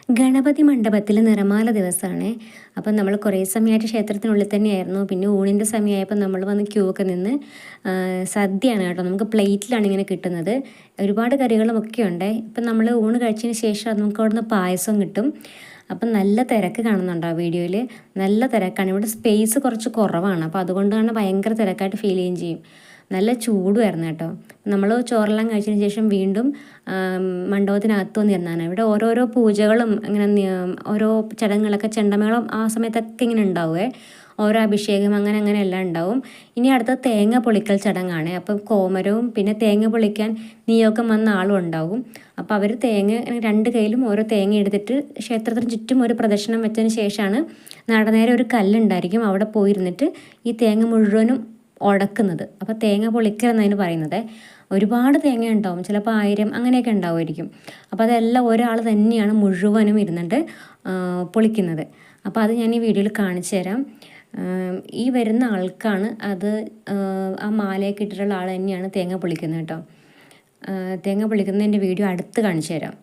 ഗണപതി മണ്ഡപത്തിൽ നിറമാല ദിവസമാണ്. അപ്പം നമ്മൾ കുറേ സമയമായിട്ട് ക്ഷേത്രത്തിനുള്ളിൽ തന്നെയായിരുന്നു. പിന്നെ ഊണിൻ്റെ സമയമായപ്പോൾ നമ്മൾ വന്ന് ക്യൂ ഒക്കെ നിന്ന് സദ്യയാണ് കേട്ടോ. നമുക്ക് പ്ലേറ്റിലാണ് ഇങ്ങനെ കിട്ടുന്നത്. ഒരുപാട് കറികളും ഒക്കെ ഉണ്ട്. ഇപ്പം നമ്മൾ ഊണ് കഴിച്ചതിന് ശേഷം നമുക്ക് അവിടുന്ന് പായസം കിട്ടും. അപ്പം നല്ല തിരക്ക് കാണുന്നുണ്ടോ വീഡിയോയിൽ? നല്ല തിരക്കാണ്. ഇവിടെ സ്പേസ് കുറച്ച് കുറവാണ്. അപ്പോൾ അതുകൊണ്ടാണ് ഭയങ്കര തിരക്കായിട്ട് ഫീൽ ചെയ്യുകയും ചെയ്യും. നല്ല ചൂടുമായിരുന്നു കേട്ടോ. നമ്മൾ ചോറെല്ലാം കഴിച്ചതിന് ശേഷം വീണ്ടും മണ്ഡപത്തിനകത്ത് വന്നിരുന്നാണ്. ഇവിടെ ഓരോരോ പൂജകളും അങ്ങനെ ഓരോ ചടങ്ങുകളൊക്കെ ചെണ്ടമേളം ആ സമയത്തൊക്കെ ഇങ്ങനെ ഉണ്ടാവുമേ. ഓരോ അഭിഷേകം അങ്ങനെ അങ്ങനെ എല്ലാം ഉണ്ടാവും. ഇനി അടുത്ത തേങ്ങ പൊളിക്കൽ ചടങ്ങാണ്. അപ്പം കോമരവും പിന്നെ തേങ്ങ പൊളിക്കാൻ നിയോഗം വന്ന ആളും ഉണ്ടാവും. അപ്പോൾ അവർ തേങ്ങ രണ്ട് കയ്യിലും ഓരോ തേങ്ങ എടുത്തിട്ട് ക്ഷേത്രത്തിന് ചുറ്റും ഒരു പ്രദക്ഷിണം വെച്ചതിന് ശേഷമാണ് നടനേരെ ഒരു കല്ലുണ്ടായിരിക്കും അവിടെ പോയിരുന്നിട്ട് ഈ തേങ്ങ മുഴുവനും ഉടക്കുന്നത്. അപ്പോൾ തേങ്ങ പൊളിക്കൽ എന്നതിന് പറയുന്നത്. ഒരുപാട് തേങ്ങ ഉണ്ടാവും, ചിലപ്പോൾ 1000 അങ്ങനെയൊക്കെ ഉണ്ടാവുമായിരിക്കും. അപ്പോൾ അതെല്ലാം ഒരാൾ തന്നെയാണ് മുഴുവനും ഇരുന്നിട്ട് പൊളിക്കുന്നത്. അപ്പോൾ അത് ഞാൻ ഈ വീഡിയോയിൽ കാണിച്ചു തരാം. ഈ വരുന്ന ആൾക്കാണ് അത് ആ മാലയൊക്കെ ഇട്ടിട്ടുള്ള ആൾ തന്നെയാണ് തേങ്ങ പൊളിക്കുന്നത് കേട്ടോ. തേങ്ങ പൊളിക്കുന്നതിൻ്റെ വീഡിയോ അടുത്ത് കാണിച്ചു തരാം.